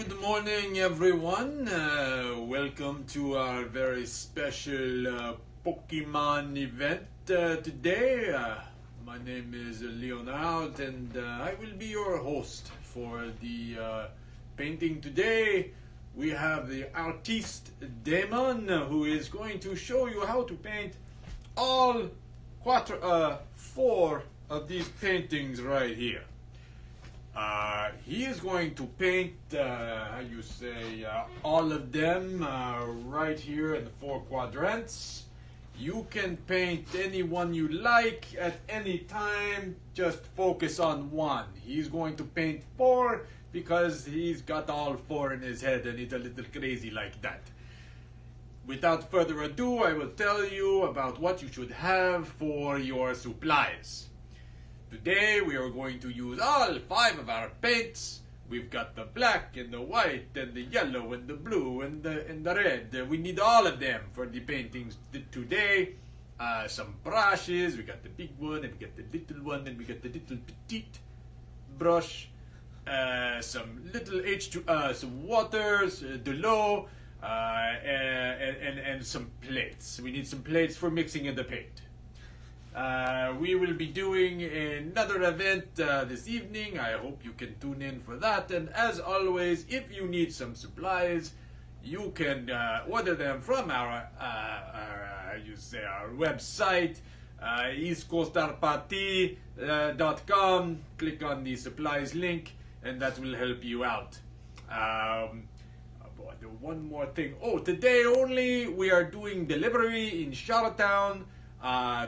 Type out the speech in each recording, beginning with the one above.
Good morning, everyone. Welcome to our very special Pokemon event today. My name is Leonard, and I will be your host for the painting today. We have the artist Damon, who is going to show you how to paint all four of these paintings right here. He is going to paint, all of them right here in the four quadrants. You can paint any one you like at any time, just focus on one. He's going to paint four because he's got all four in his head and he's a little crazy like that. Without further ado, I will tell you about what you should have for your supplies. Today we are going to use all five of our paints. We've got the black and the white and the yellow and the blue and the red. We need all of them for the paintings today. Some brushes. We got the big one and we got the little one and we got the little petite brush. Some little some waters, Delo, and some plates. We need some plates for mixing in the paint. We will be doing another event this evening. I hope you can tune in for that. And as always, if you need some supplies, you can order them from our website, eastcoastarparty.com. Click on the supplies link, and that will help you out. One more thing. Oh, today only we are doing delivery in Charlottetown.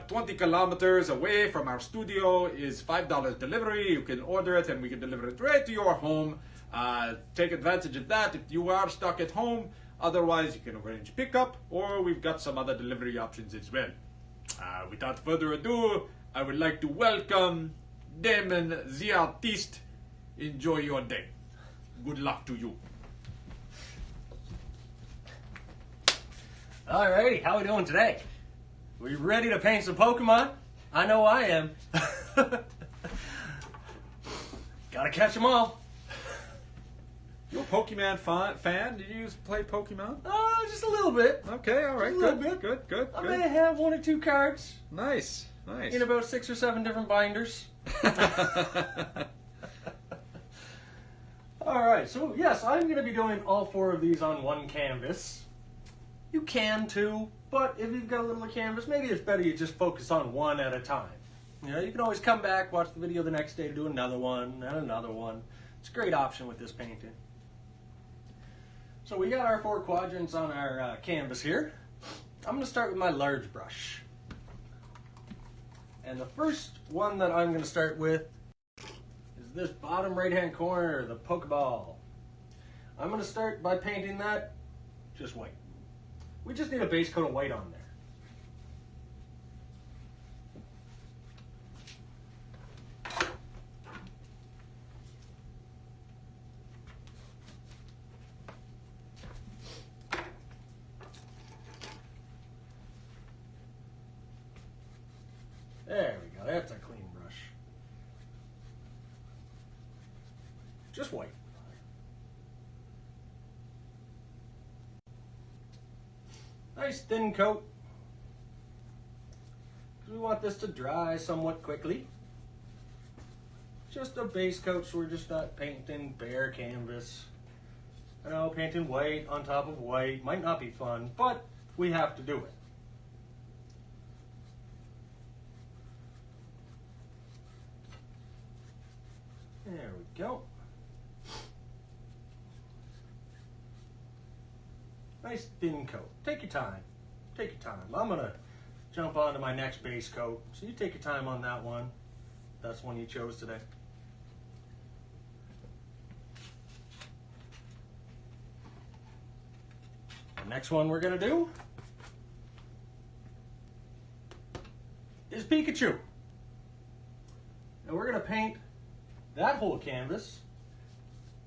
20 kilometers away from our studio is $5 delivery. You can order it and we can deliver it right to your home. Take advantage of that if you are stuck at home. Otherwise, you can arrange pickup, or we've got some other delivery options as well. Without further ado, I would like to welcome Damon the artist. Enjoy your day. Good luck to you. Alrighty, how we doing today? We ready to paint some Pokemon? I know I am. Gotta catch them all. You a Pokemon fan? Did you play Pokemon? Just a little bit. Okay, all right, Just a little bit. Good. I may have 1 or 2 cards Nice. in about 6 or 7 different binders. Alright, so yes, I'm going to be doing all 4 of these on one canvas. You can too, but if you've got a little canvas, maybe it's better you just focus on one at a time. You know, you can always come back, watch the video the next day to do another one and another one. It's a great option with this painting. So we got our 4 quadrants on our canvas here. I'm going to start with my large brush. And the first one that I'm going to start with is this bottom right hand corner, the Pokeball. I'm going to start by painting that just white. We just need a base coat of white on there. There we go, that's a clean brush. Just white. Nice thin coat. We want this to dry somewhat quickly. Just a base coat, so we're just not painting bare canvas. I know painting white on top of white might not be fun, but we have to do it. There we go. Nice thin coat. Take your time. Take your time. I'm going to jump on to my next base coat. So you take your time on that one. That's one you chose today. The next one we're going to do is Pikachu. And we're going to paint that whole canvas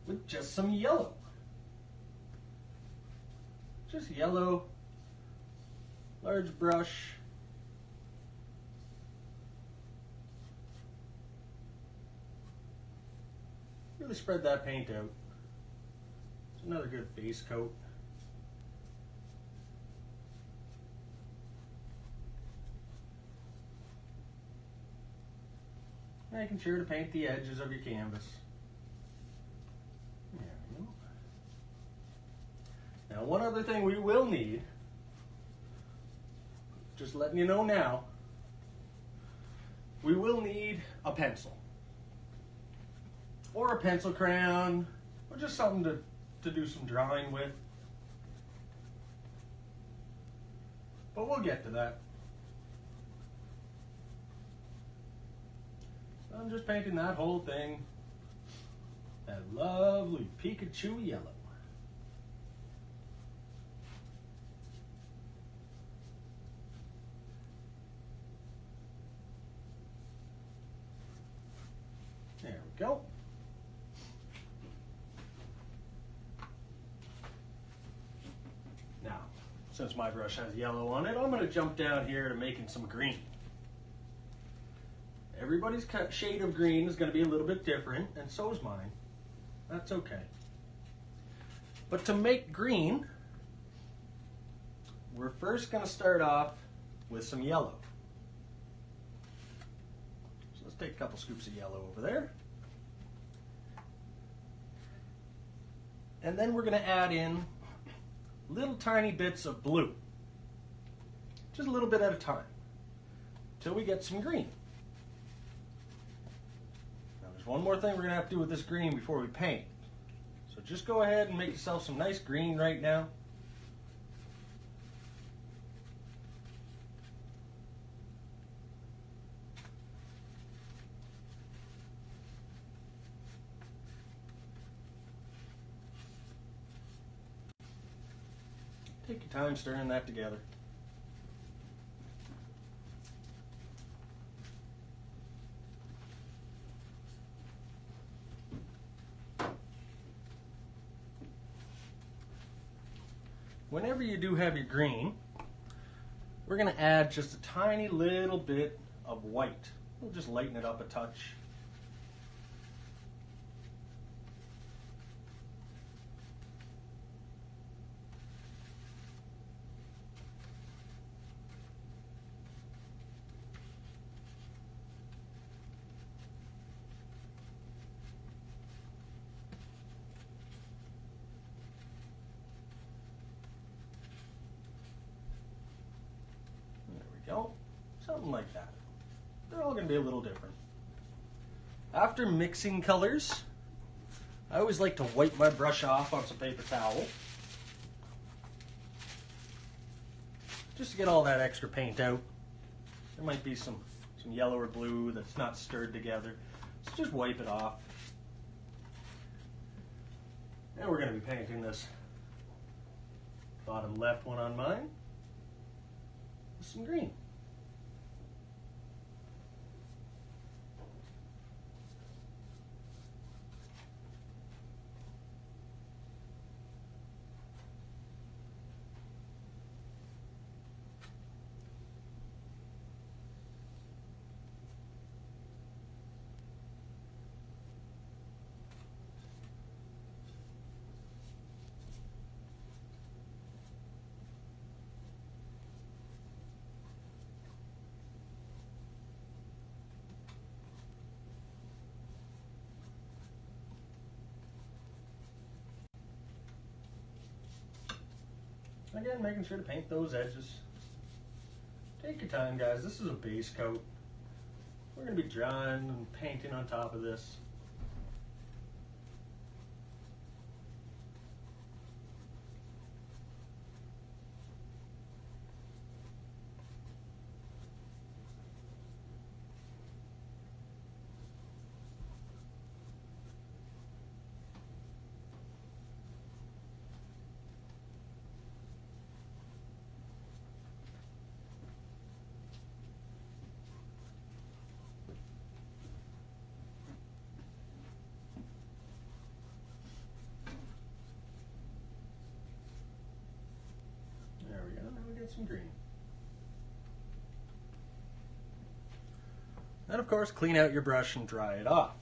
with just some yellow. Just yellow, large brush. Really spread that paint out. It's another good base coat. Making sure to paint the edges of your canvas. There we go. Now, one other thing we will need, just letting you know now, we will need a pencil. Or a pencil crayon, or just something to do some drawing with. But we'll get to that. So I'm just painting that whole thing that lovely Pikachu yellow. There we go. Now, since my brush has yellow on it, I'm going to jump down here to making some green. Everybody's shade of green is going to be a little bit different, and so is mine. That's okay. But to make green, we're first going to start off with some yellow. So let's take a couple scoops of yellow over there. And then we're going to add in little tiny bits of blue. Just a little bit at a time, till we get some green. Now there's one more thing we're going to have to do with this green before we paint. So just go ahead and make yourself some nice green right now. Take your time stirring that together. Whenever you do have your green, we're going to add just a tiny little bit of white. We'll just lighten it up a touch. Go. Something like that. They're all going to be a little different. After mixing colors, I always like to wipe my brush off on some paper towel, just to get all that extra paint out. There might be some yellow or blue that's not stirred together, so just wipe it off. Now we're going to be painting this bottom left one on mine with some green. Again, making sure to paint those edges. Take your time, guys. This is a base coat. We're going to be drawing and painting on top of this. Some green. And of course, clean out your brush and dry it off.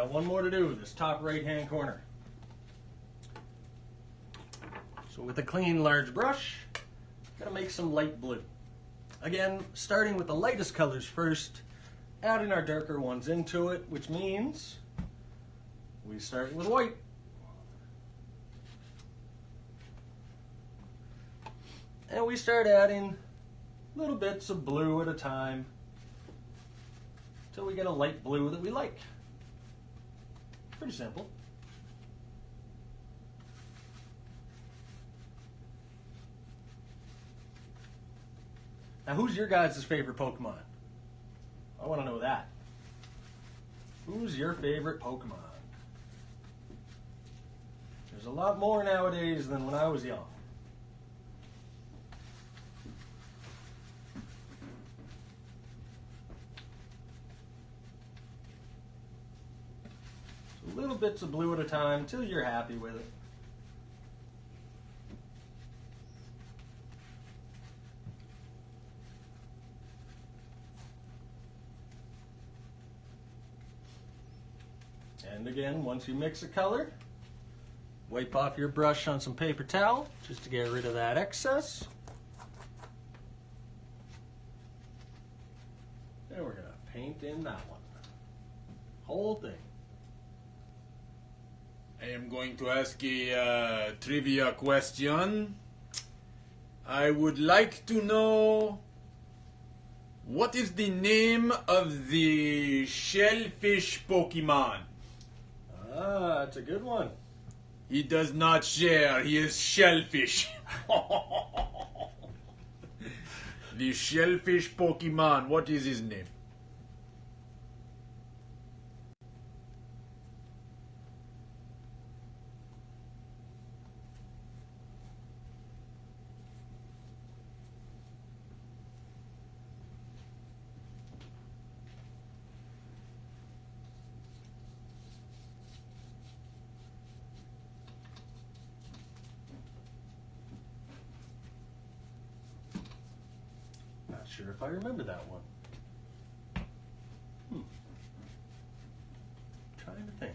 got one more to do, this top right-hand corner. So with a clean, large brush, I'm gonna make some light blue. Again, starting with the lightest colors first, adding our darker ones into it, which means we start with white. And we start adding little bits of blue at a time until we get a light blue that we like. Pretty simple. Now, who's your guys' favorite Pokemon? I want to know that. Who's your favorite Pokemon? There's a lot more nowadays than when I was young. So little bits of blue at a time until you're happy with it. And again, once you mix a color, wipe off your brush on some paper towel just to get rid of that excess. And we're going to paint in that one. Whole thing. I am going to ask a trivia question. I would like to know, what is the name of the shellfish Pokemon? Ah, that's a good one. He does not share, he is shellfish. The shellfish Pokemon, what is his name? Not sure if I remember that one. Trying to think.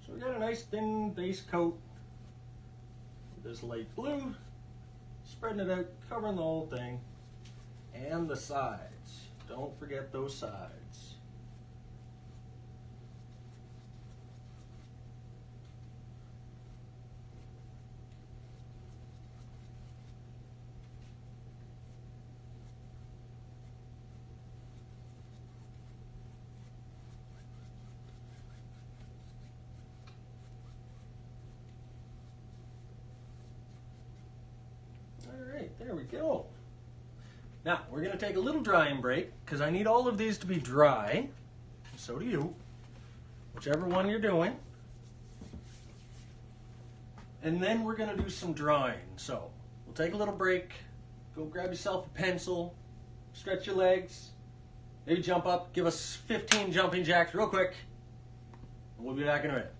So we got a nice thin base coat with this light blue, spreading it out, covering the whole thing, and the sides. Don't forget those sides. All right, there we go. Now, we're going to take a little drying break because I need all of these to be dry. So do you, whichever one you're doing. And then we're going to do some drawing. So we'll take a little break, go grab yourself a pencil, stretch your legs, maybe jump up, give us 15 jumping jacks real quick, and we'll be back in a minute.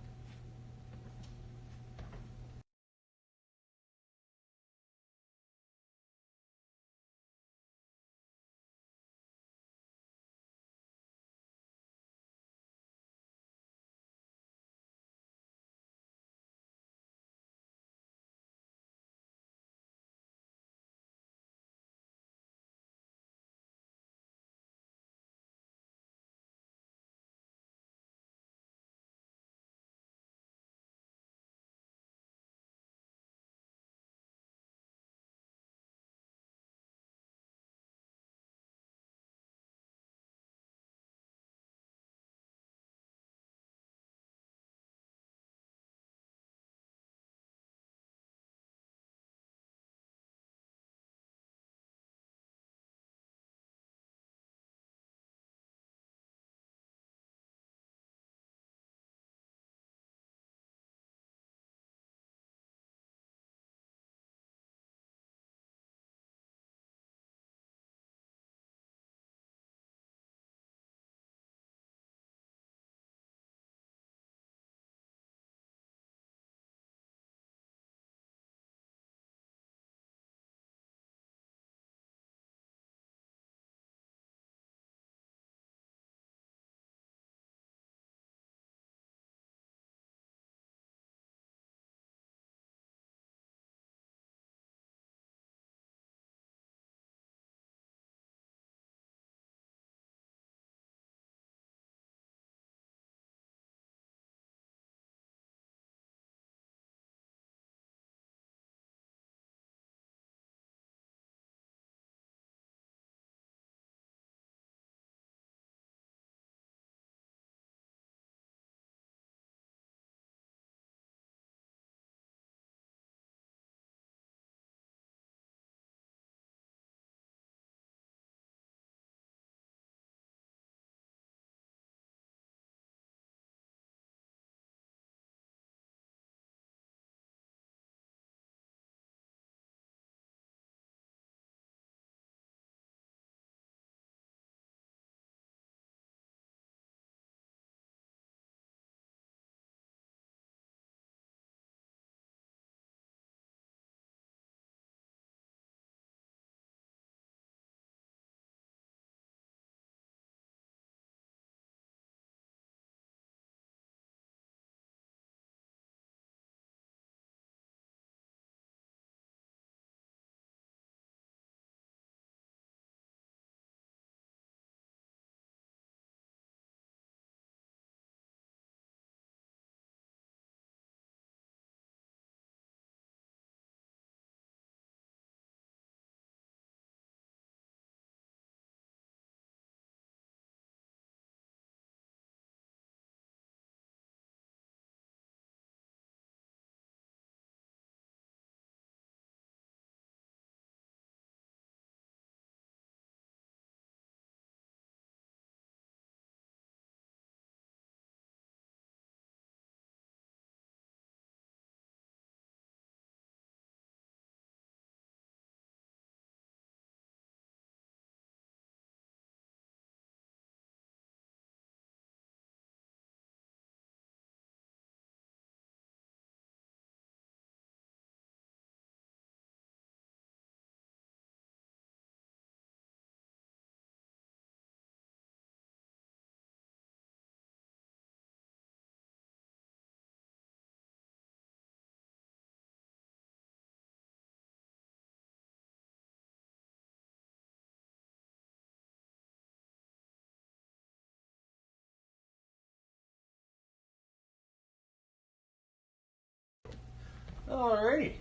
Alrighty.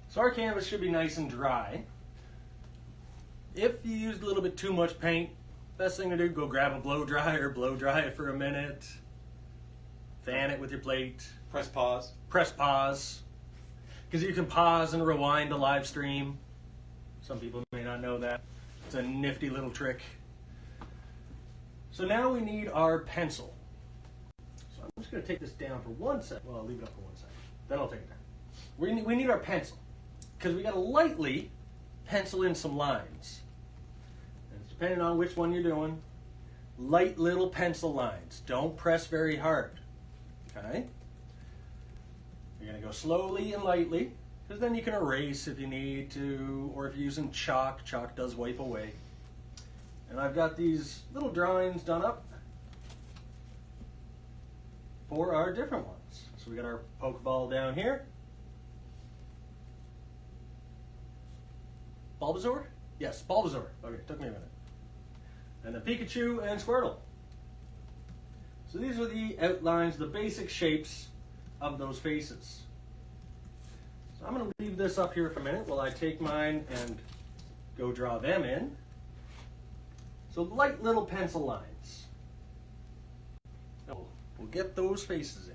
So our canvas should be nice and dry. If you used a little bit too much paint, best thing to do, go grab a blow dry it for a minute, fan it with your plate. Press pause. Press pause, because you can pause and rewind a live stream. Some people may not know that. It's a nifty little trick. So now we need our pencil. So I'm just going to take this down for 1 second. Well, I'll leave it up for 1 second. Then I'll take it down. We need our pencil, because we got to lightly pencil in some lines. And it's depending on which one you're doing. Light little pencil lines. Don't press very hard. Okay? You're going to go slowly and lightly, because then you can erase if you need to, or if you're using chalk, chalk does wipe away. And I've got these little drawings done up for our different ones. So we got our Pokeball down here. Bulbasaur? Yes, Bulbasaur. Okay, took me a minute. And the Pikachu and Squirtle. So these are the outlines, the basic shapes of those faces. So I'm going to leave this up here for a minute while I take mine and go draw them in. So light little pencil lines. We'll get those faces in.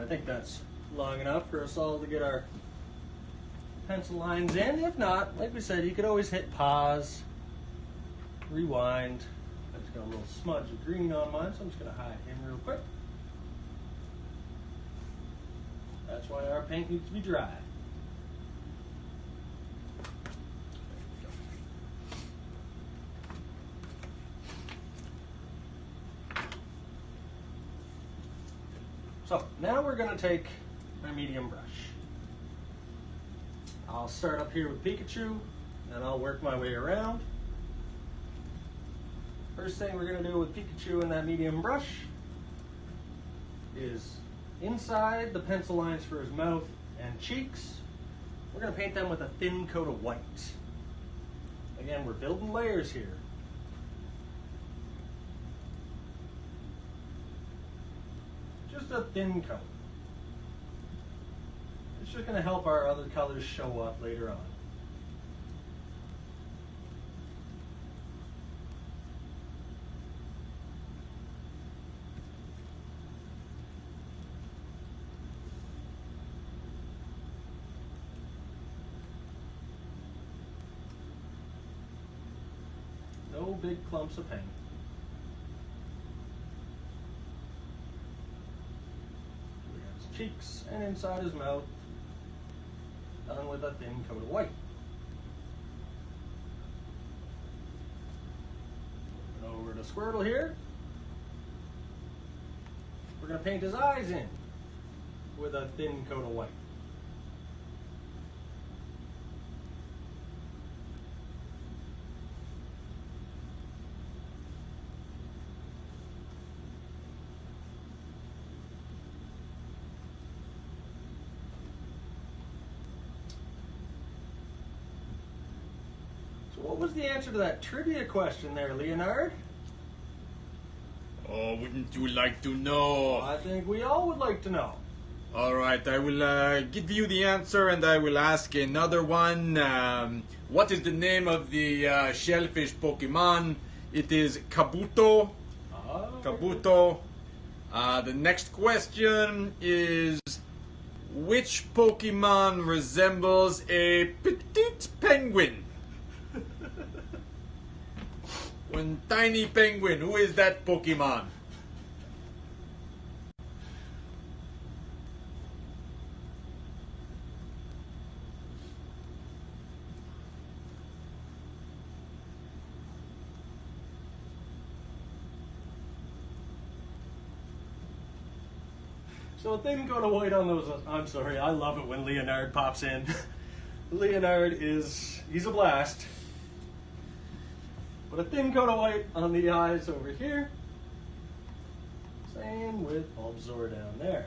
I think that's long enough for us all to get our pencil lines in. If not, like we said, you could always hit pause, rewind. I just got a little smudge of green on mine, so I'm just going to hide him real quick. That's why our paint needs to be dry. So now we're going to take my medium brush. I'll start up here with Pikachu and I'll work my way around. First thing we're going to do with Pikachu and that medium brush is inside the pencil lines for his mouth and cheeks, we're going to paint them with a thin coat of white. Again, we're building layers here. Just a thin coat. It's just going to help our other colors show up later on. No big clumps of paint. His cheeks and inside his mouth, done with a thin coat of white. Moving over to Squirtle here. We're going to paint his eyes in with a thin coat of white. What was the answer to that trivia question there, Leonard? Oh, wouldn't you like to know? I think we all would like to know. All right, I will give you the answer and I will ask another one. What is the name of the shellfish Pokemon? It is Kabuto. Kabuto. The next question is, which Pokemon resembles a petite penguin? One tiny penguin. Who is that Pokemon? So a thin coat of white on those. I'm sorry, I love it when Leonard pops in. Leonard he's a blast. But a thin coat of white on the eyes over here. Same with Bulbasaur down there.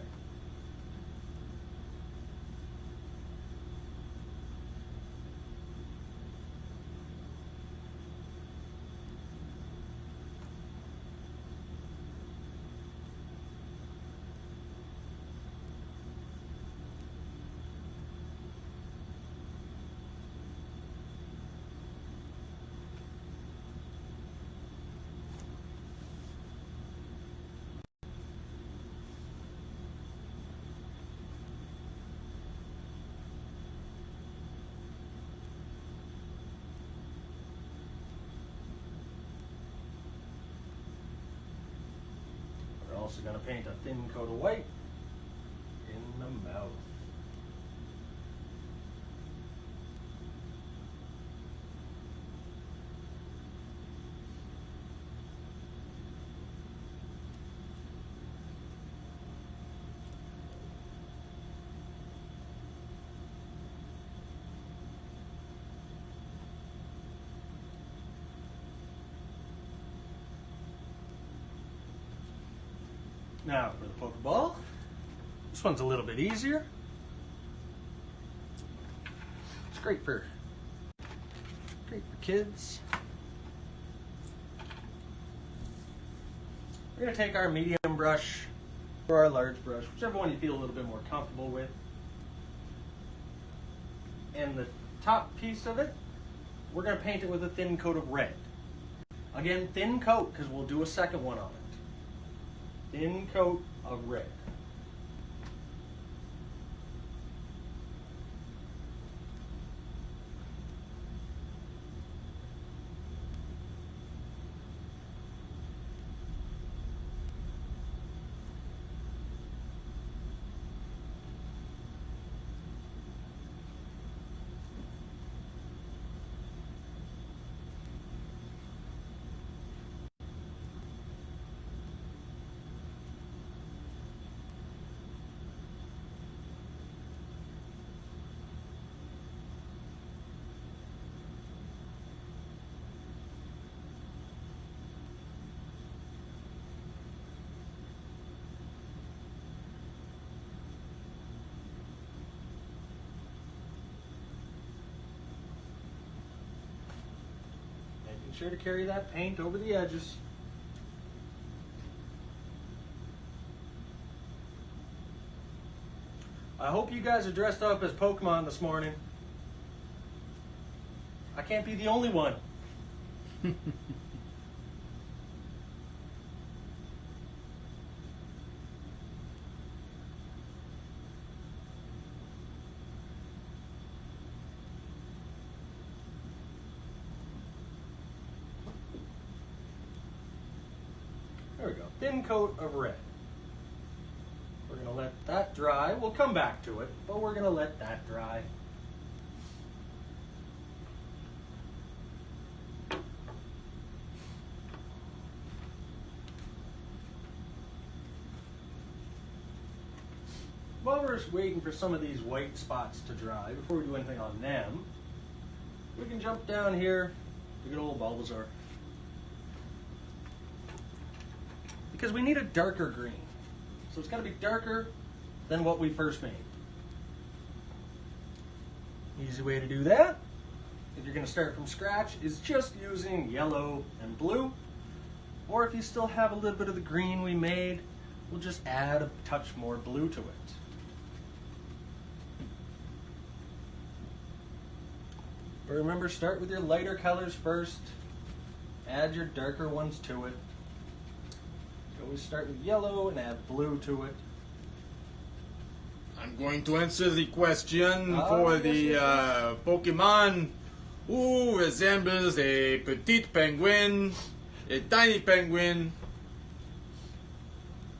Also going to paint a thin coat of white in the mouth. Now for the Pokeball. This one's a little bit easier. It's great for kids. We're going to take our medium brush or our large brush, whichever one you feel a little bit more comfortable with. And the top piece of it, we're going to paint it with a thin coat of red. Again, thin coat, because we'll do a second one on it. Thin coat of red. Make sure to carry that paint over the edges. I hope you guys are dressed up as Pokemon this morning. I can't be the only one. There we go. Thin coat of red. We're going to let that dry. We'll come back to it, but we're going to let that dry. While we're waiting for some of these white spots to dry, before we do anything on them, we can jump down here to good old Bulbasaur. Because we need a darker green. So it's got to be darker than what we first made. Easy way to do that, if you're going to start from scratch, is just using yellow and blue. Or if you still have a little bit of the green we made, we'll just add a touch more blue to it. But remember, start with your lighter colors first. Add your darker ones to it. Always start with yellow and add blue to it. I'm going to answer the question for the Pokemon who resembles a petite penguin, a tiny penguin.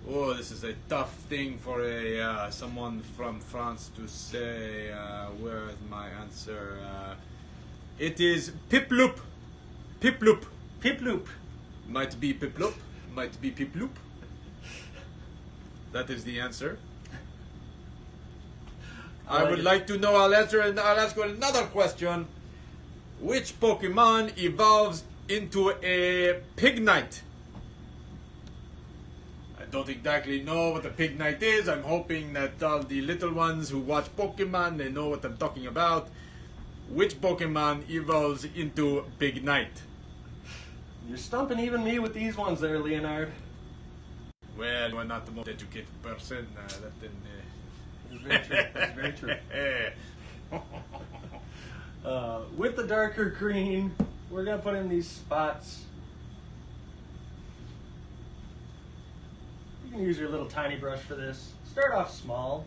Oh, this is a tough thing for a someone from France to say. Where is my answer? It is Piplup. Piplup. Piplup. Might be Piplup. Might be Piplup. That is the answer. I would like to know. I'll answer and I'll ask you another question. Which Pokemon evolves into a Pignite? I don't exactly know what a Pignite is. I'm hoping that all the little ones who watch Pokemon, they know what I'm talking about. Which Pokemon evolves into Pignite? You're stumping even me with these ones there, Leonard. Well, you're not the most educated person. That's very true. That's very true. With the darker green, we're going to put in these spots. You can use your little tiny brush for this. Start off small,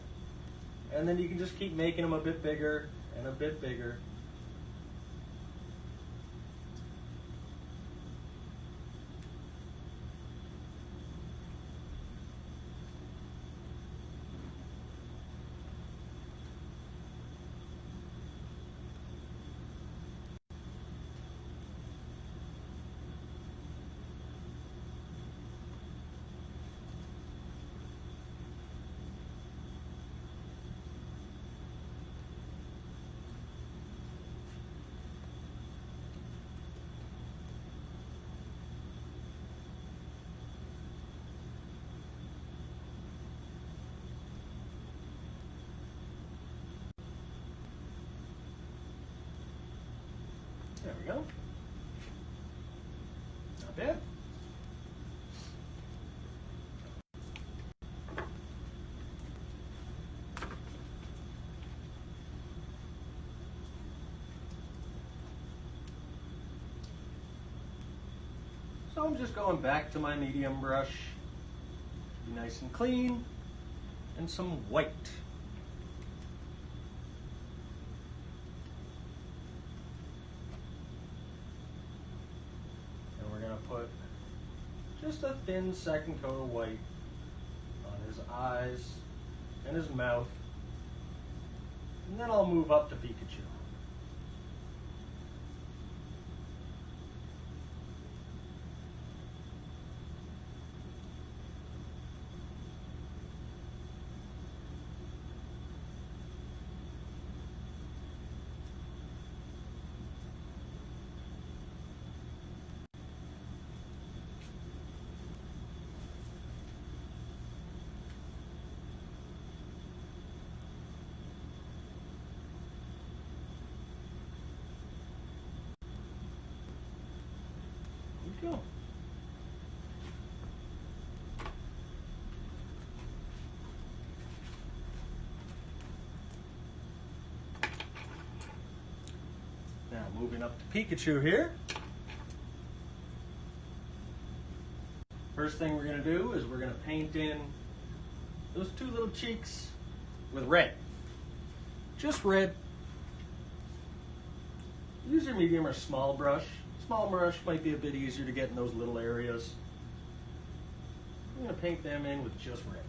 and then you can just keep making them a bit bigger and a bit bigger. There we go. Not bad. So I'm just going back to my medium brush. Be nice and clean. And some white. Put just a thin second coat of white on his eyes and his mouth, and then I'll move up to Pikachu. go. Now moving up to Pikachu here. First thing we're going to do is we're going to paint in those two little cheeks with red. Just red. Use your medium or small brush. Small brush might be a bit easier to get in those little areas. I'm going to paint them in with just red.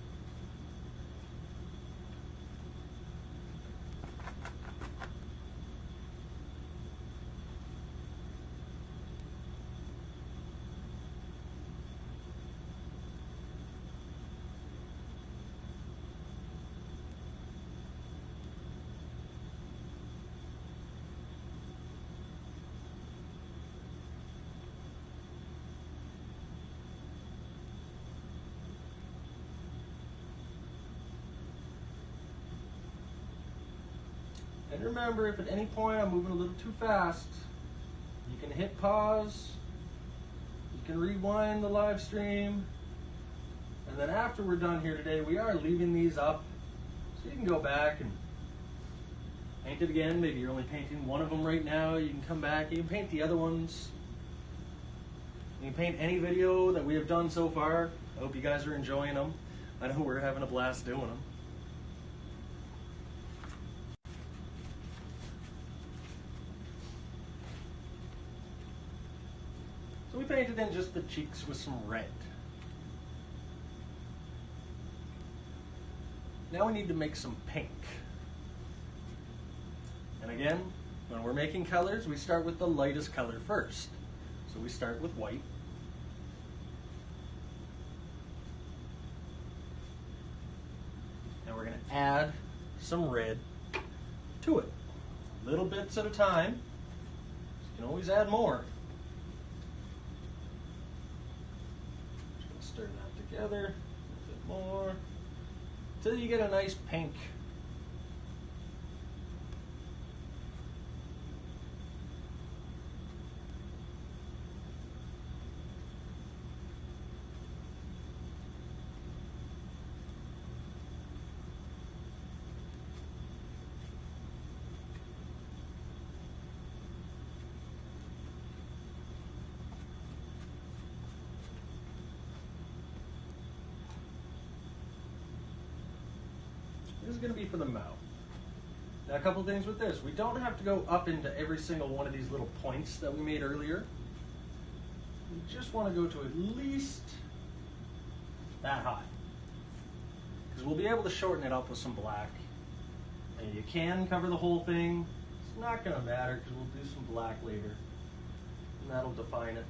And remember, if at any point I'm moving a little too fast, you can hit pause, you can rewind the live stream, and then after we're done here today, we are leaving these up, so you can go back and paint it again. Maybe you're only painting one of them right now, you can come back, you can paint the other ones. You can paint any video that we have done so far. I hope you guys are enjoying them. I know we're having a blast doing them. So we painted in just the cheeks with some red. Now we need to make some pink. And again, when we're making colors, we start with the lightest color first. So we start with white. And we're going to add some red to it. Little bits at a time. You can always add more. Stir that together a bit more until you get a nice pink. This is going to be for the mouth. Now a couple things with this. We don't have to go up into every single one of these little points that we made earlier. We just want to go to at least that high. Because we'll be able to shorten it up with some black. And you can cover the whole thing. It's not going to matter because we'll do some black later. And that'll define it.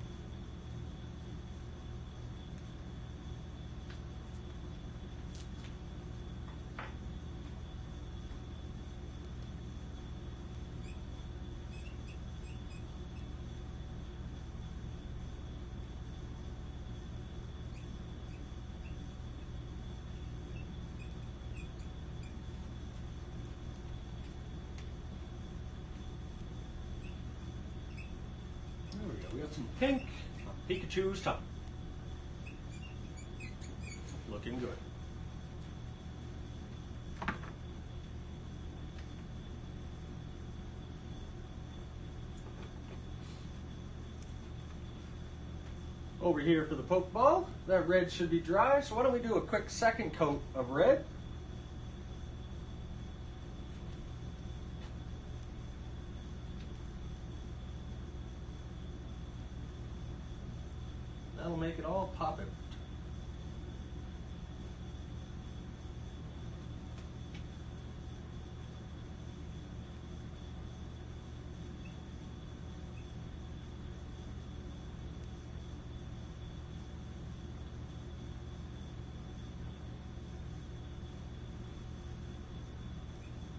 We got some pink on Pikachu's tongue. Looking good. Over here for the Pokeball, that red should be dry, so why don't we do a quick second coat of red. That'll make it all pop out.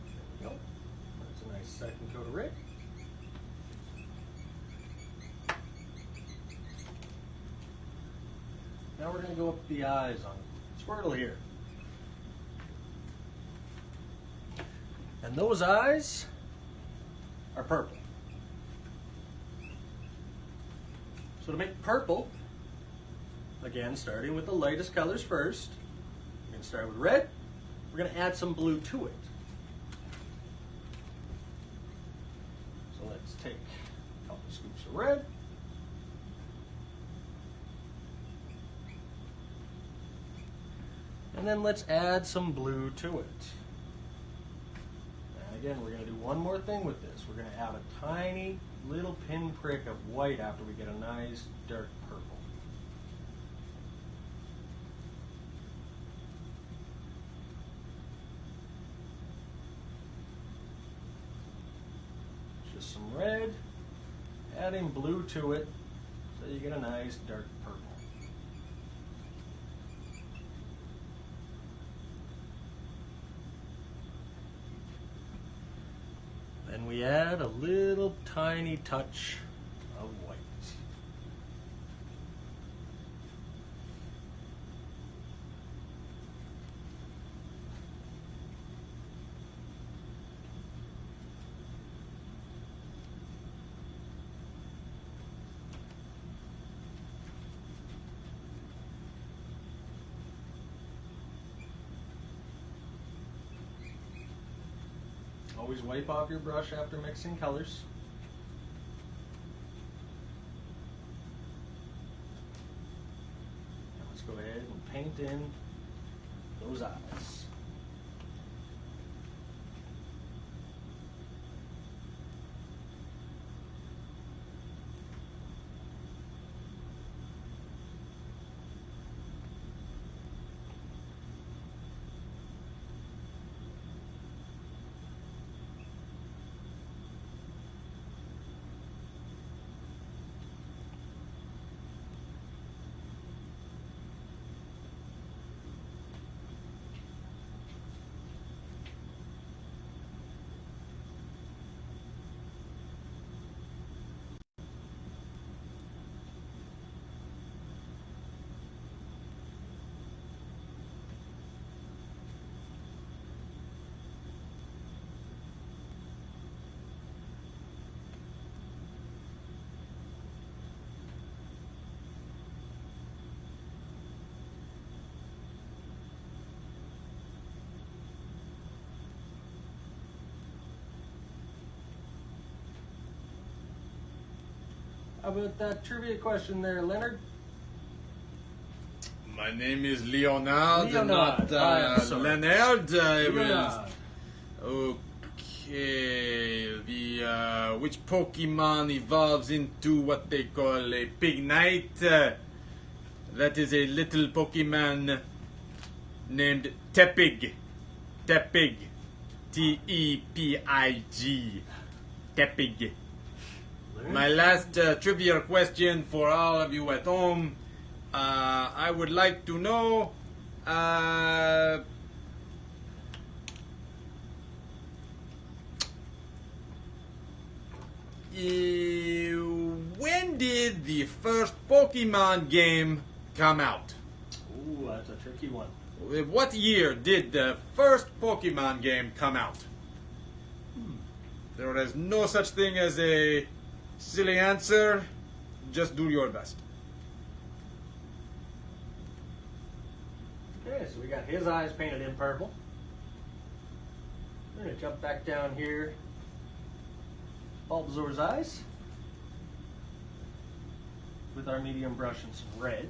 There we go. That's a nice second coat of red. Now we're going to go up the eyes on Squirtle here. And those eyes are purple. So to make purple, again, starting with the lightest colors first, we're going to start with red. We're going to add some blue to it. So let's take a couple scoops of red. And then let's add some blue to it. And again, we're going to do one more thing with this. We're going to add a tiny little pinprick of white after we get a nice dark purple. Just some red, adding blue to it, so you get a nice dark purple. Then we add a little tiny touch of white. Always wipe off your brush after mixing colors. Now let's go ahead and paint in those eyes. How about that trivia question there, Leonard? My name is Leonard, Leonard. not Sorry. Leonard. Leonard. Okay. Which Pokemon evolves into what they call a Pig Knight? That is a little Pokemon named Tepig. Tepig. T-E-P-I-G. Tepig. My last trivia question for all of you at home. I would like to know when did the first Pokemon game come out? Ooh, that's a tricky one. What year did the first Pokemon game come out? There is no such thing as a silly answer. Just do your best. Okay, so we got his eyes painted in purple. We're going to jump back down here. Bulbasaur's eyes. With our medium brush and some red.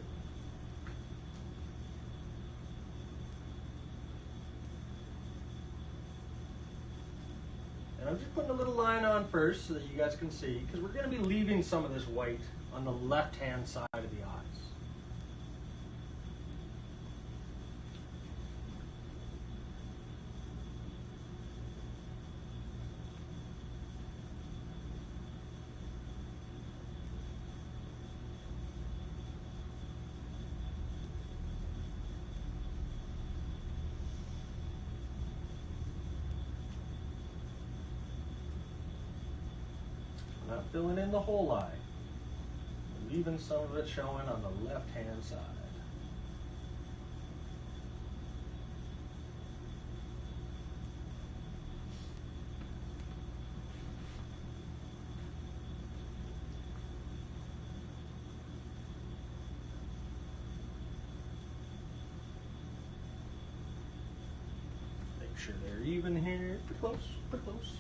And I'm just putting a little line on first so that you guys can see, because we're going to be leaving some of this white on the left-hand side of the eyes. Not filling in the whole eye, leaving some of it showing on the left-hand side. sure they're even here. Pretty close, pretty close.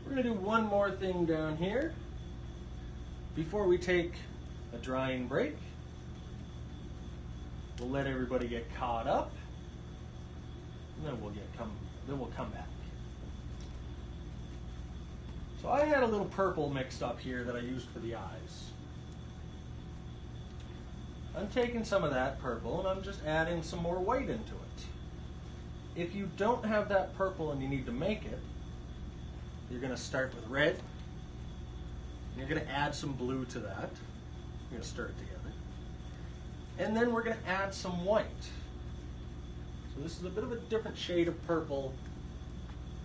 We're going to do one more thing down here before we take a drying break. We'll let everybody get caught up, and then we'll come back. So I had a little purple mixed up here that I used for the eyes. I'm taking some of that purple and I'm just adding some more white into it. If you don't have that purple and you need to make it, you're going to start with red. You're going to add some blue to that. You're going to stir it together. And then we're going to add some white. So this is a bit of a different shade of purple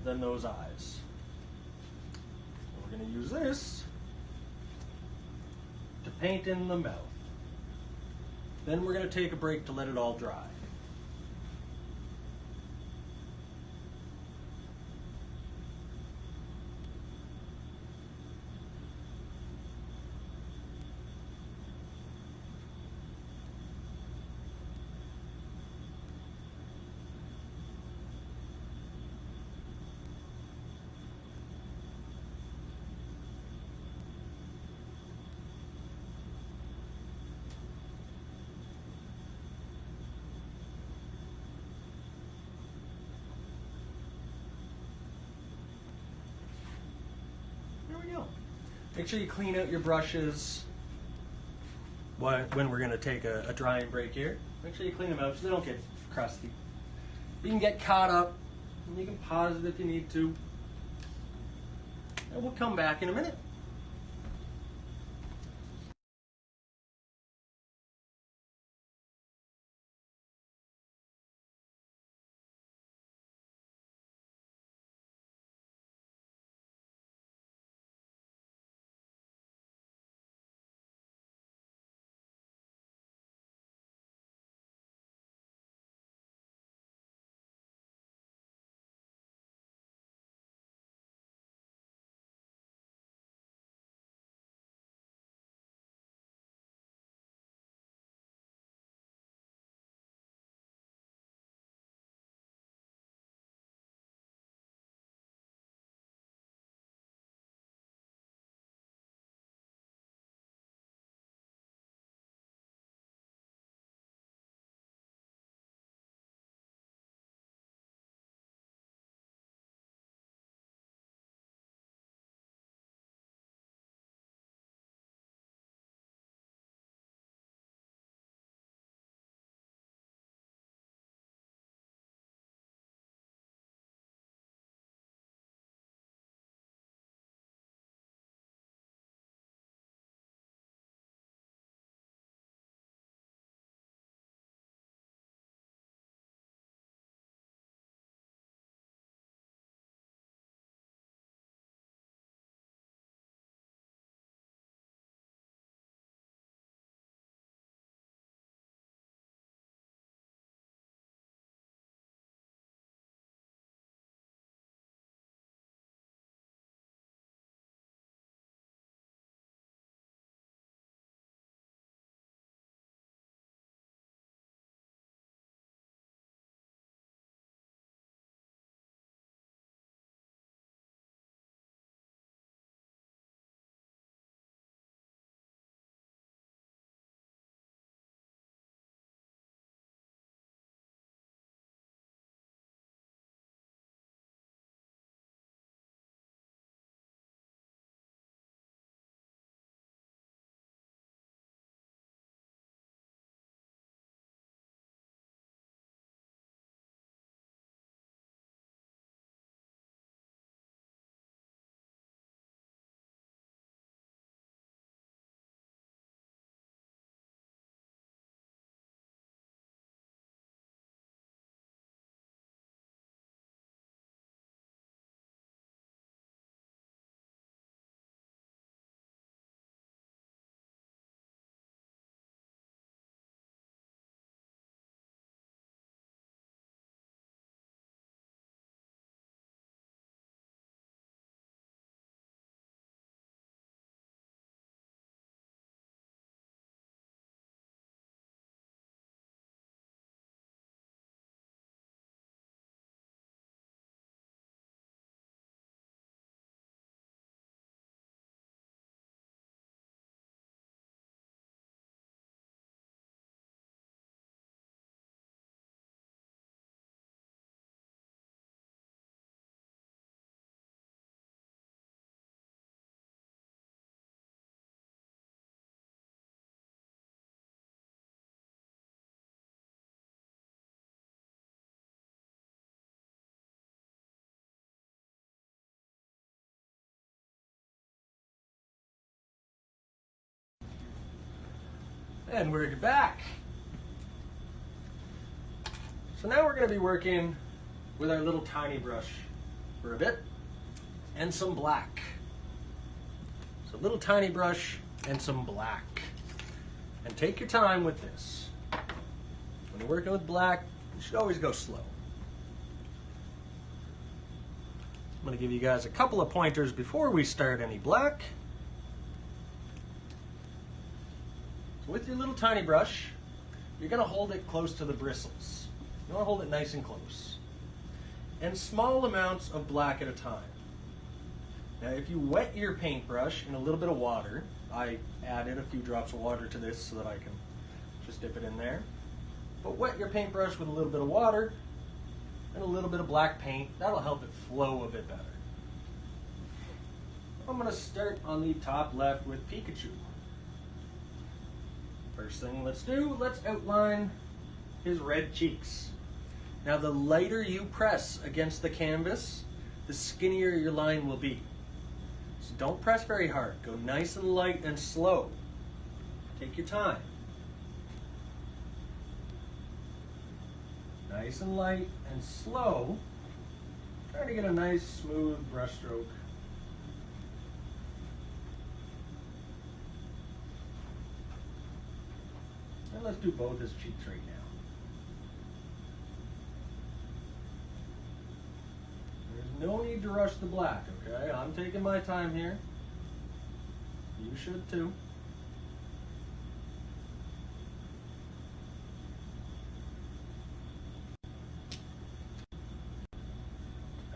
than those eyes. We're going to use this to paint in the mouth. Then we're going to take a break to let it all dry. Make sure you clean out your brushes when we're going to take a drying break here. Make sure you clean them out so they don't get crusty. You can get caught up, and you can pause it if you need to. And we'll come back in a minute. And we're back. So now we're going to be working with our little tiny brush for a bit and some black. So little tiny brush and some black. And take your time with this. When you're working with black, you should always go slow. I'm going to give you guys a couple of pointers before we start any black. So with your little tiny brush, you're going to hold it close to the bristles. You want to hold it nice and close. And small amounts of black at a time. Now if you wet your paintbrush in a little bit of water, I added a few drops of water to this so that I can just dip it in there. But wet your paintbrush with a little bit of water and a little bit of black paint. That'll help it flow a bit better. I'm going to start on the top left with Pikachu. First thing let's outline his red cheeks. Now the lighter you press against the canvas, the skinnier your line will be. So don't press very hard. Go nice and light and slow. Take your time. Nice and light and slow. Trying to get a nice smooth brush stroke. And let's do both his cheeks right now. There's no need to rush the black, okay? I'm taking my time here. You should too.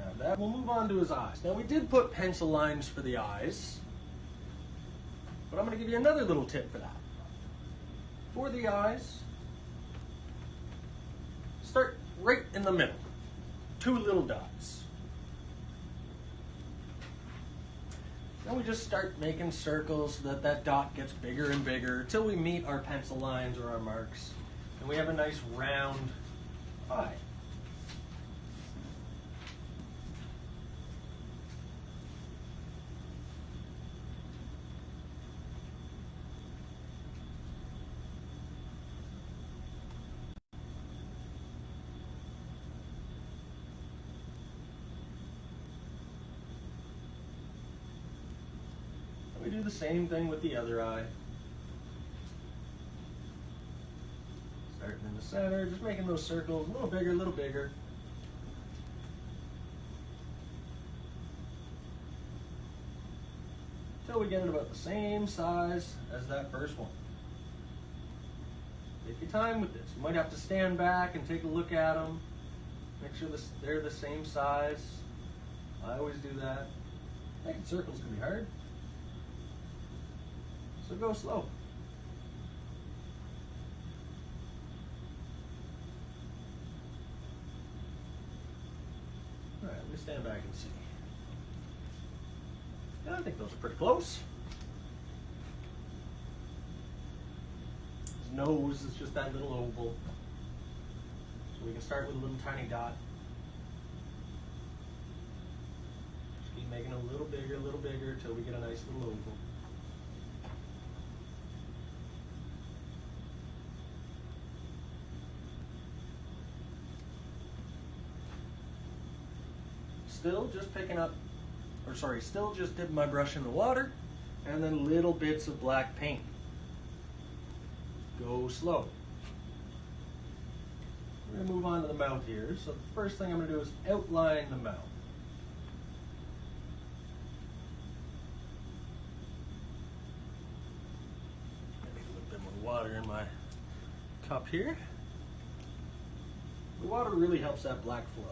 After that, we'll move on to his eyes. Now we did put pencil lines for the eyes, but I'm going to give you another little tip for that. For the eyes, start right in the middle. 2 little dots. Then we just start making circles so that that dot gets bigger and bigger until we meet our pencil lines or our marks. And we have a nice round eye. We do the same thing with the other eye. Starting in the center, just making those circles a little bigger, a little bigger. Until we get it about the same size as that first one. Take your time with this. You might have to stand back and take a look at them. Make sure they're the same size. I always do that. Making circles can be hard. So go slow. All right, let me stand back and see. Yeah, I think those are pretty close. His nose is just that little oval. So we can start with a little tiny dot. Just keep making it a little bigger until we get a nice little oval. Still just dipping my brush in the water, and then little bits of black paint. Go slow. We're going to move on to the mouth here. So the first thing I'm going to do is outline the mouth. Maybe a little bit more water in my cup here. The water really helps that black flow.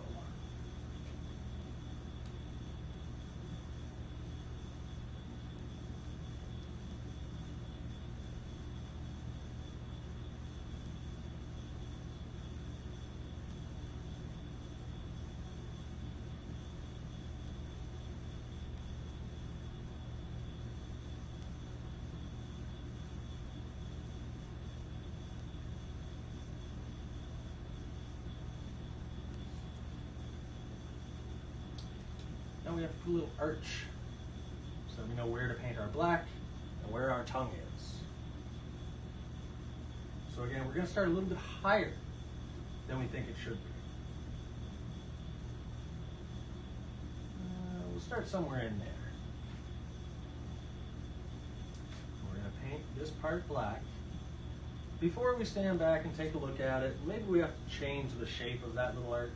Now we have to put a little arch so we know where to paint our black and where our tongue is. So again, we're going to start a little bit higher than we think it should be. We'll start somewhere in there. We're going to paint this part black. Before we stand back and take a look at it, maybe we have to change the shape of that little arch.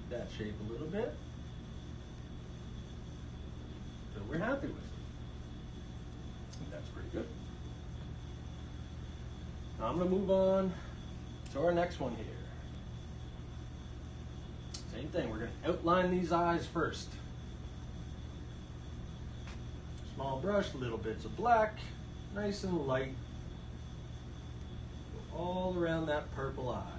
That shape a little bit so we're happy with it. That's pretty good. Now I'm going to move on to our next one here. Same thing, we're going to outline these eyes first. Small brush, little bits of black, nice and light, go all around that purple eye.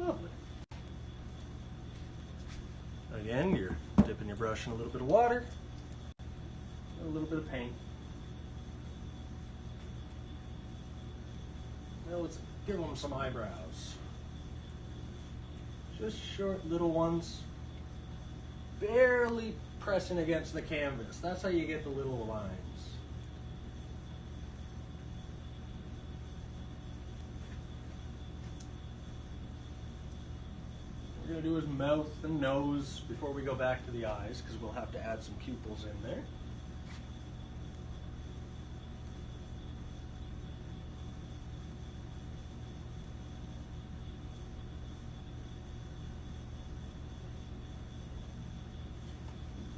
Lovely. Again, you're dipping your brush in a little bit of water, a little bit of paint. Now let's give them some eyebrows. Just short little ones, barely pressing against the canvas. That's how you get the little lines. We're going to do his mouth and nose before we go back to the eyes, because we'll have to add some pupils in there.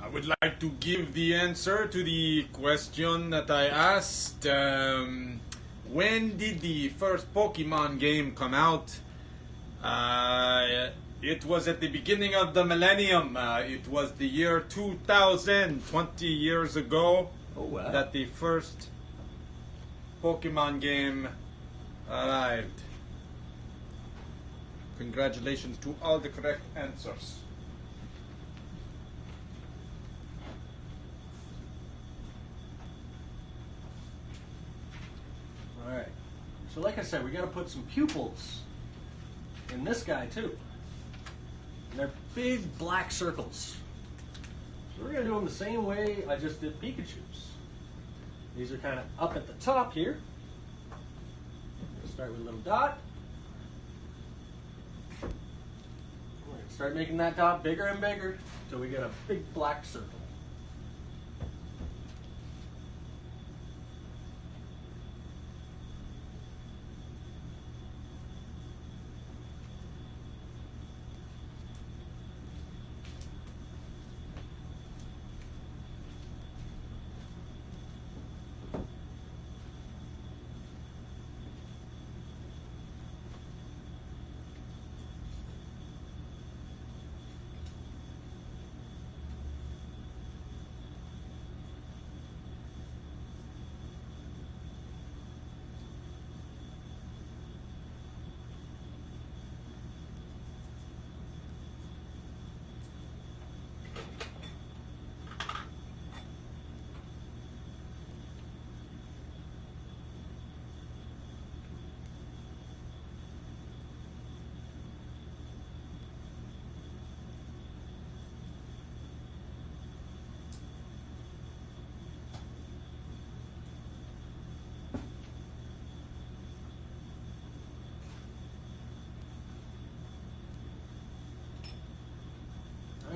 I would like to give the answer to the question that I asked. When did the first Pokemon game come out? It was at the beginning of the millennium. It was the year 2000, 20 years ago, Oh, wow. that the first Pokemon game arrived. Congratulations to all the correct answers. All right. So like I said, we got to put some pupils in this guy too. And they're big black circles. So we're going to do them the same way I just did Pikachu's. These are kind of up at the top here. We'll start with a little dot. We're going to start making that dot bigger and bigger until we get a big black circle.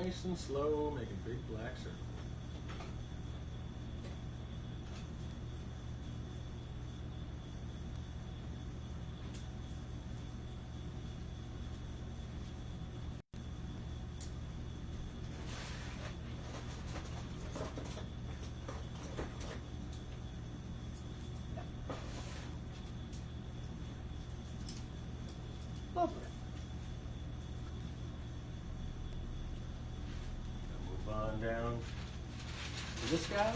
Nice and slow, making big black circles. Lovely. Move on down to this guy.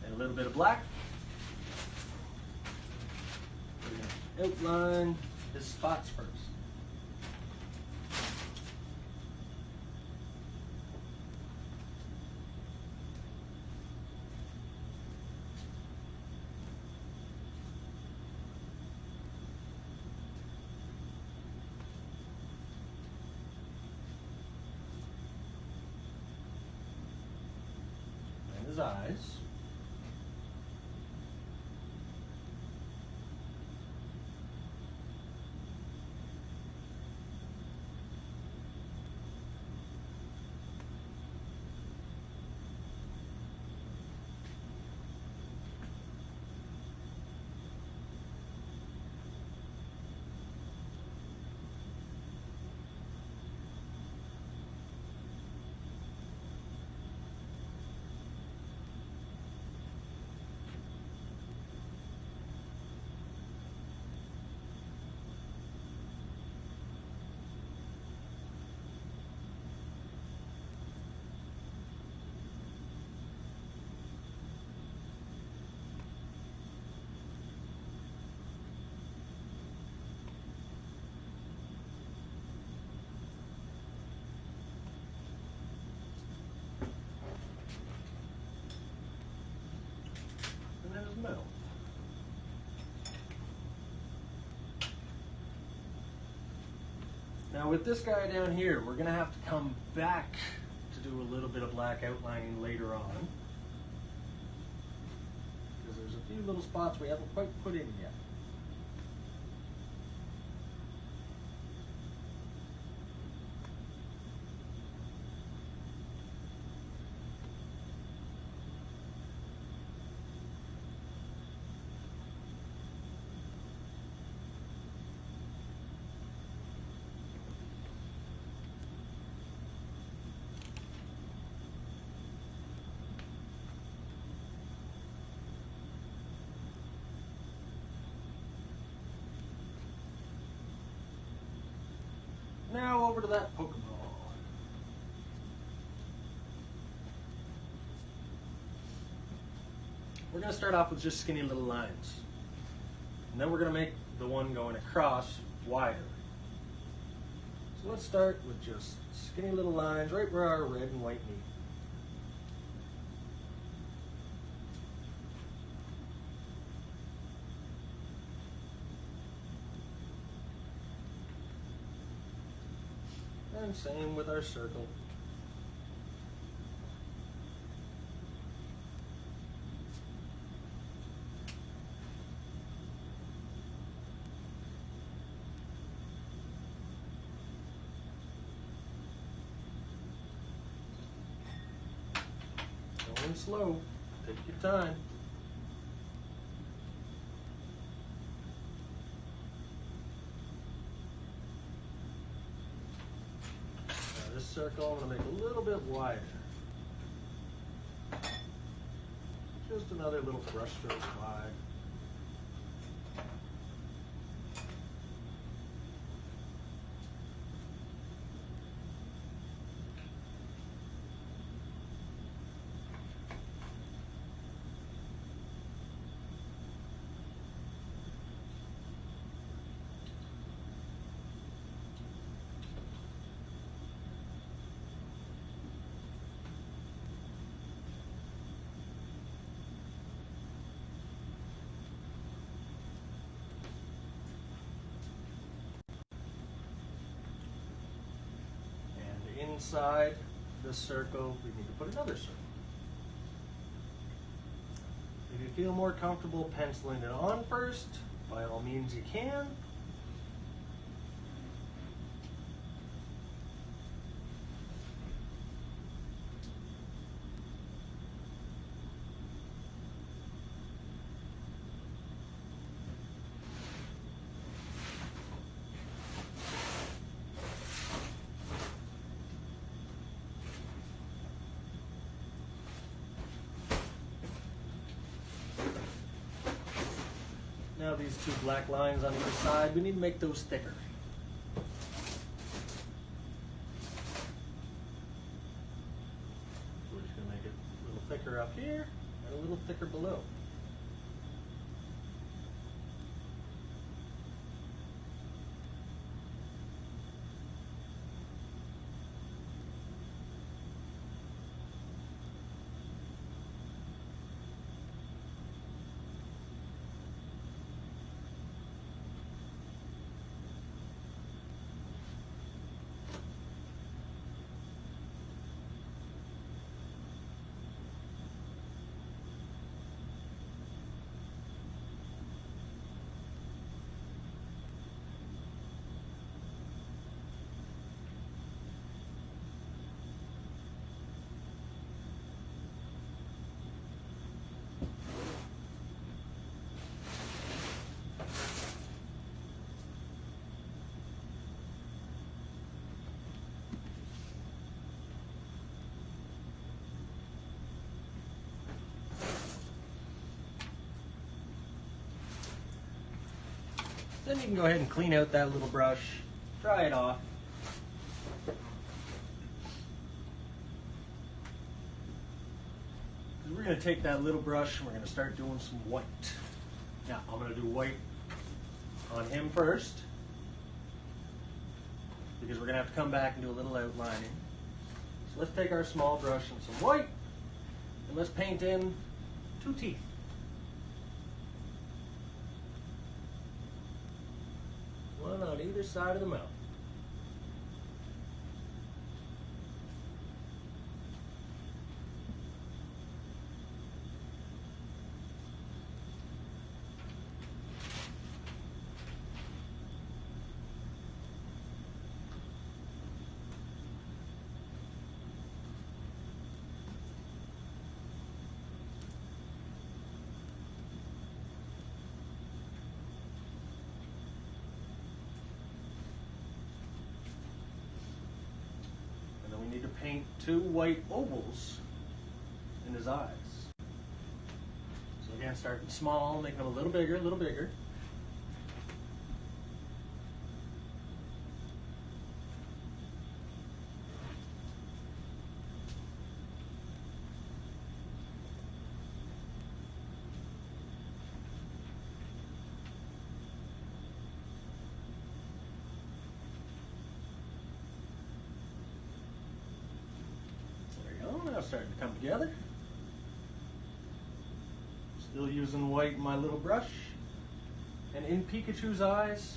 And a little bit of black. We're going to outline his spots first. His eyes. And then his mouth. Now with this guy down here, we're going to have to come back to do a little bit of black outlining later on. Because there's a few little spots we haven't quite put in yet. Now over to that Pokeball. We're going to start off with just skinny little lines. And then we're going to make the one going across wider. So let's start with just skinny little lines right where our red and white meet. And same with our circle. Going slow, take your time. This circle I'm going to make a little bit wider. Just another little brush stroke wide. Inside the circle, we need to put another circle. If you feel more comfortable penciling it on first, by all means you can. Now these two black lines on either side, we need to make those thicker. We're just going to make it a little thicker up here and a little thicker below. Then you can go ahead and clean out that little brush, dry it off. We're going to take that little brush and we're going to start doing some white. Now, I'm going to do white on him first, because we're going to have to come back and do a little outlining. So let's take our small brush and some white, and let's paint in 2 teeth. One on either side of the mouth. Need to paint 2 white ovals in his eyes. So again, starting small, making them a little bigger, a little bigger. Now starting to come together. Still using white in my little brush. And in Pikachu's eyes,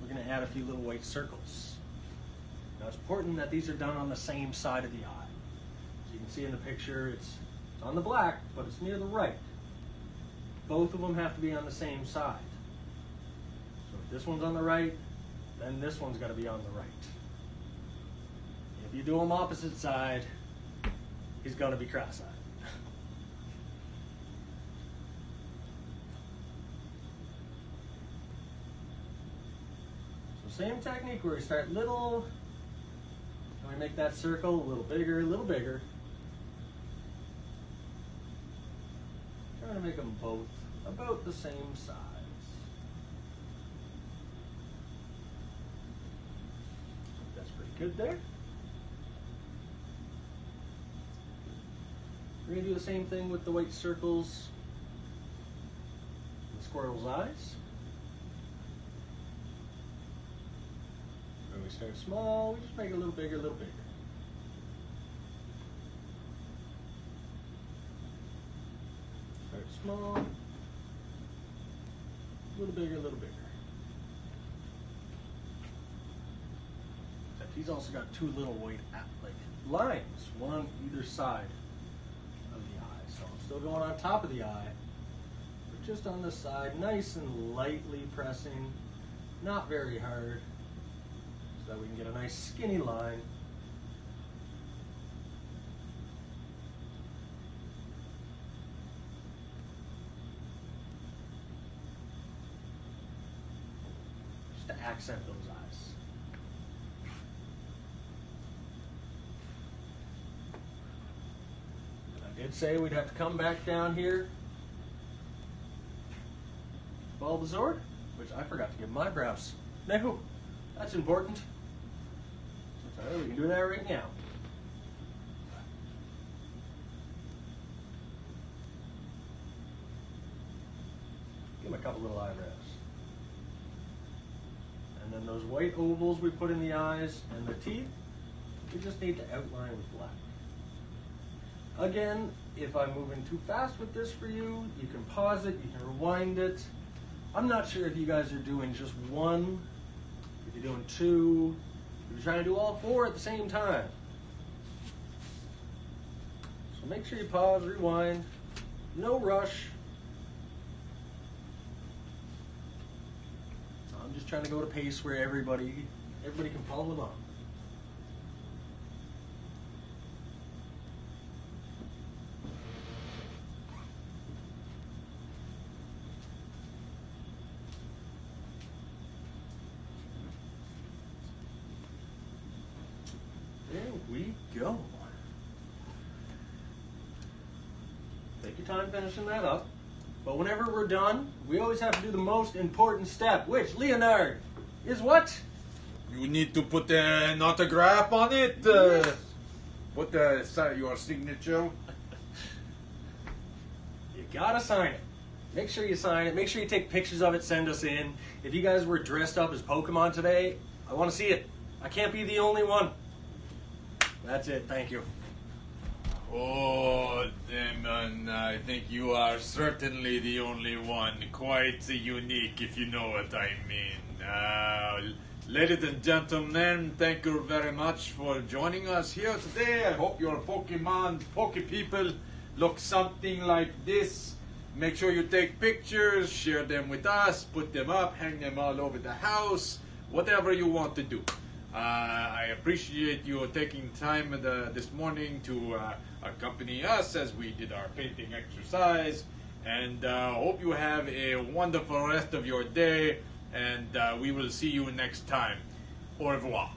we're going to add a few little white circles. Now it's important that these are done on the same side of the eye. As you can see in the picture, it's on the black, but it's near the right. Both of them have to be on the same side. So if this one's on the right, then this one's got to be on the right. If you do them opposite side, he's going to be cross-eyed. So same technique where we start little, and we make that circle a little bigger, a little bigger. Trying to make them both about the same size. That's pretty good there. We're going to do the same thing with the white circles in the squirrel's eyes. When we start small, we just make it a little bigger, a little bigger. Start small, a little bigger, a little bigger. Except he's also got 2 little white lines, one on either side. So I'm still going on top of the eye, but just on the side, nice and lightly pressing, not very hard, so that we can get a nice skinny line. Just to accent those eyes. I did say we'd have to come back down here Bulbasaur, which I forgot to give my brows. No, that's important. So we can do that right now. Give him a couple little eyebrows. And then those white ovals we put in the eyes and the teeth, we just need to outline with black. Again, if I'm moving too fast with this for you, you can pause it, you can rewind it. I'm not sure if you guys are doing just one, if you're doing two, if you're trying to do all four at the same time. So make sure you pause, rewind, no rush. I'm just trying to go at a pace where everybody can follow along. There we go. Take your time finishing that up. But whenever we're done, we always have to do the most important step, which, Leonard, is what? You need to put an autograph on it. Put your signature. You gotta sign it. Make sure you sign it. Make sure you take pictures of it, send us in. If you guys were dressed up as Pokemon today, I want to see it. I can't be the only one. That's it. Thank you. Oh, Demon, I think you are certainly the only one. Quite unique, if you know what I mean. Ladies and gentlemen, thank you very much for joining us here today. I hope your Pokemon, Poke people, look something like this. Make sure you take pictures, share them with us, put them up, hang them all over the house, whatever you want to do. I appreciate you taking time this morning to accompany us as we did our painting exercise, and hope you have a wonderful rest of your day, and we will see you next time. Au revoir.